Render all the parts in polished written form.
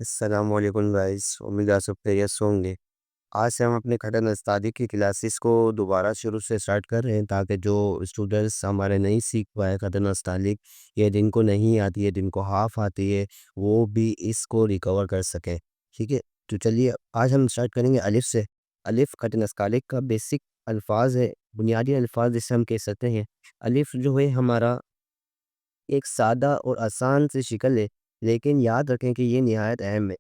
अस्सलामुअलैकुम गाइस, उम्मीद है आप सब खैरियत से होंगे। आज से हम अपने खतरनाक उस्तादी की क्लासेस को दोबारा शुरू से स्टार्ट कर रहे हैं ताकि जो स्टूडेंट्स हमारे नहीं सीख पाए खतरनाक उस्तादी या जिनको नहीं आती है, जिनको हाफ आती है, वो भी इसको रिकवर कर सकें। ठीक है, तो चलिए आज हम स्टार्ट करेंगे अलिफ से। अलिफ खतरनाक उस्तादी का बेसिक अल्फाज है, बुनियादी अल्फाज जिसे हम कह सकते हैं। अलिफ जो है हमारा एक सादा और आसान सी शिकल है, लेकिन याद रखें कि ये निहायत अहम है।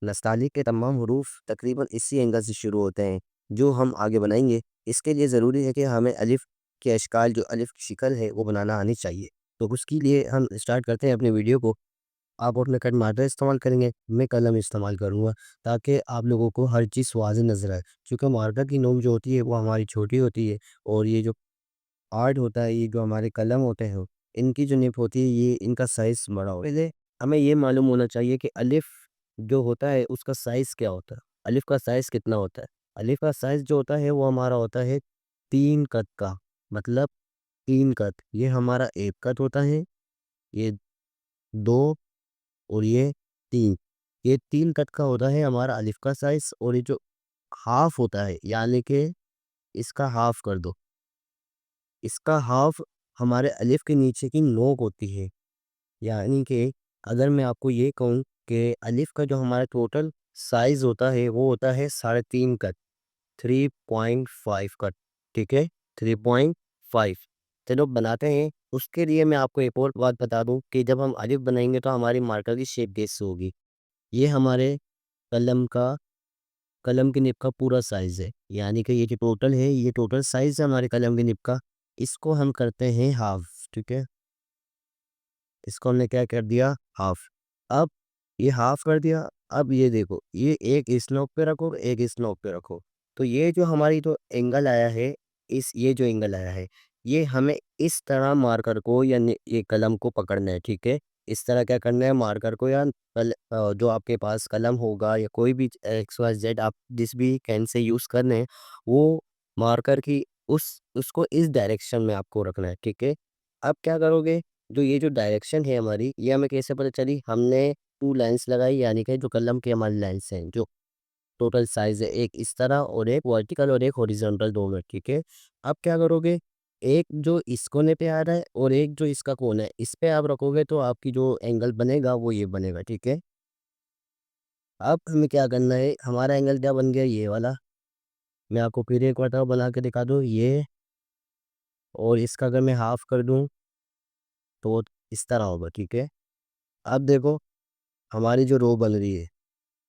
नस्तालिक के तमाम हरूफ तकरीबन इसी एंगल से शुरू होते हैं जो हम आगे बनाएंगे। इसके लिए ज़रूरी है कि हमें अलिफ़ के अशकाल, जो अलिफ़ की शिकल है, वो बनाना आनी चाहिए। तो उसके लिए हम स्टार्ट करते हैं अपनी वीडियो को। आप अपने कट मार्कर इस्तेमाल करेंगे, मैं कलम इस्तेमाल करूँगा ताकि आप लोगों को हर चीज़ वाज़ेह नज़र आए। चूँकि मार्कर की नोक जो होती है वो हमारी छोटी होती है, और ये जो आर्ट होता है, ये जो हमारे कलम होते हैं, इनकी जो निब होती है, ये इनका साइज़ बड़ा हो। पहले हमें ये मालूम होना चाहिए कि अलिफ़ जो होता है उसका साइज़ क्या होता है? अलिफ़ का साइज़ कितना होता है? अलिफ़ का साइज़ जो होता है वो हमारा होता है 3 कत का, मतलब 3 कत। ये हमारा 1 कत होता है, ये 2 और ये 3। ये 3 कत का होता है हमारा अलिफ़ का साइज़। और ये जो हाफ़ होता है, यानी कि इसका हाफ़ कर दो। इसका हाफ़ हमारे अलिफ़ के नीचे की नोक होती है। यानी कि अगर मैं आपको ये कहूँ कि अलिफ़ का जो हमारा टोटल साइज़ होता है वो होता है 3.5 कट, 3.5 कट, ठीक है? 3.5। चलो बनाते हैं। उसके लिए मैं आपको एक और बात बता दूँ कि जब हम अलिफ़ बनाएँगे तो हमारी मार्कर की शेप कैसे होगी। ये हमारे कलम का कलम की निब का पूरा साइज़ है। यानी कि ये जो टोटल है, ये टोटल साइज़ है हमारे कलम की निब का। इसको हम करते हैं हाफ़, ठीक है? इसको हमने क्या कर दिया, हाफ। अब ये हाफ कर दिया। अब ये देखो, ये एक इस नोक पे रखो, एक इस नोक पे रखो। तो ये जो हमारी जो एंगल आया है, इस ये जो एंगल आया है, ये हमें इस तरह मार्कर को यानी ये कलम को पकड़ना है, ठीक है? इस तरह क्या करना है, मार्कर को या जो आपके पास कलम होगा या कोई भी एक्स वाई जेड आप जिस भी पेन से यूज़ कर रहे हैं, वो मार्कर की उसको इस डायरेक्शन में आपको रखना है, ठीक है? अब क्या करोगे, जो ये जो डायरेक्शन है हमारी, ये हमें कैसे पता चली? हमने 2 लाइन्स लगाई, यानी कि जो कलम की हमारी लाइन्स हैं, जो टोटल साइज़ है, एक इस तरह और एक वर्टिकल और एक हॉरिज़ॉन्टल, दोनों, ठीक है? अब क्या करोगे, एक जो इस कोने पे आ रहा है और एक जो इसका कोना है, इस पे आप रखोगे तो आपकी जो एंगल बनेगा वो ये बनेगा, ठीक है? अब हमें क्या करना है, हमारा एंगल क्या बन गया, ये वाला। मैं आपको फिर एक बार बना के दिखा दूँ, ये, और इसका अगर मैं हाफ़ कर दूँ तो इस तरह होगा, ठीक है? अब देखो, हमारी जो रो बन रही है,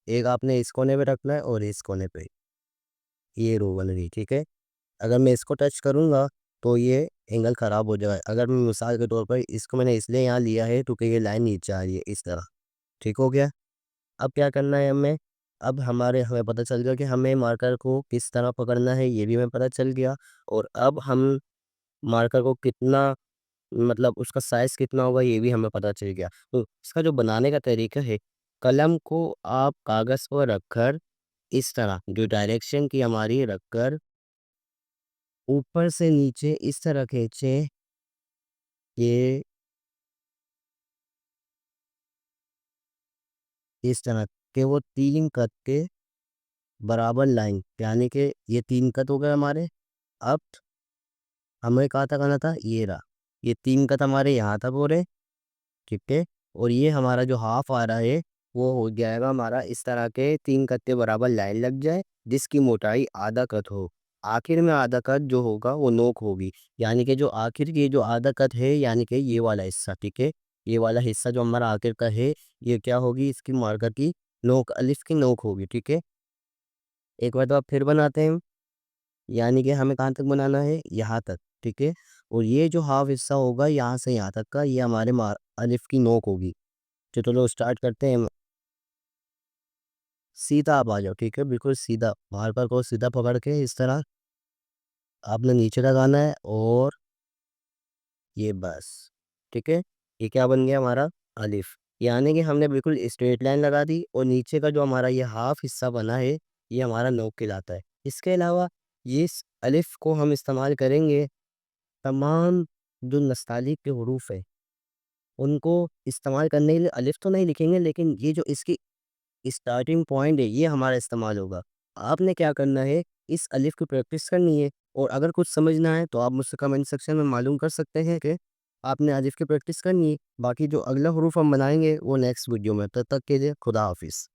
एक आपने इस कोने पे रखना है और इस कोने पे, ये रो बन रही है, ठीक है? अगर मैं इसको टच करूँगा तो ये एंगल ख़राब हो जाएगा। अगर मैं मिसाल के तौर पर इसको मैंने इसलिए यहाँ लिया है क्योंकि ये लाइन नीचे आ रही है इस तरह, ठीक हो गया? अब क्या करना है हमें, अब हमें पता चल गया कि हमें मार्कर को किस तरह पकड़ना है, ये भी हमें पता चल गया। और अब हम मार्कर को कितना, मतलब उसका साइज़ कितना होगा, ये भी हमें पता चल गया। तो इसका जो बनाने का तरीका है, कलम को आप कागज़ पर रखकर इस तरह जो डायरेक्शन की हमारी रखकर ऊपर से नीचे इस तरह खींचें, ये इस तरह के वो 3 कत के बराबर लाइन, यानी कि ये 3 कत हो गए हमारे। अब हमें कहाँ तक आना था, ये रहा। ये 3 कत हमारे यहाँ तक हो रहे, ठीक है? और ये हमारा जो हाफ आ रहा है, वो हो जाएगा हमारा इस तरह के 3 कत के बराबर लाइन लग जाए, जिसकी मोटाई आधा कत हो। आखिर में आधा कत जो होगा वो नोक होगी, यानी कि जो आखिर की जो आधा कत है, यानी कि ये वाला हिस्सा, ठीक है? ये वाला हिस्सा जो हमारा आखिर का है, ये क्या होगी, इसकी मार्कर की नोक, अलिफ की नोक होगी, ठीक है? एक बार तो आप फिर बनाते हैं, यानी कि हमें कहाँ तक बनाना है, यहाँ तक, ठीक है? और ये जो हाफ हिस्सा होगा यहाँ से यहाँ तक का, ये हमारे अलिफ की नोक होगी। तो चलो स्टार्ट करते हैं। सीधा आप आ जाओ, ठीक है? बिल्कुल सीधा, मार्कर को सीधा पकड़ के इस तरह आपने नीचे लगाना है, और ये बस, ठीक है? ये क्या बन गया हमारा, अलिफ। यानी कि हमने बिल्कुल स्ट्रेट लाइन लगा दी, और नीचे का जो हमारा ये हाफ हिस्सा बना है, ये हमारा नोक कहलाता है। इसके अलावा ये अलिफ को हम इस्तेमाल करेंगे तमाम जो नस्तालिक के हरूफ है, उनको इस्तेमाल करने के लिए। अलिफ तो नहीं लिखेंगे, लेकिन ये जो इसकी स्टार्टिंग पॉइंट है, ये हमारा इस्तेमाल होगा। आपने क्या करना है, इस अलिफ की प्रैक्टिस करनी है और अगर कुछ समझना है तो आप मुझसे कमेंट सेक्शन में मालूम कर सकते हैं कि आपने अलिफ की प्रैक्टिस करनी है। बाकी जो अगला हरूफ हम बनाएँगे वो नेक्स्ट वीडियो में, तब तक के लिए खुदा हाफ़िज़।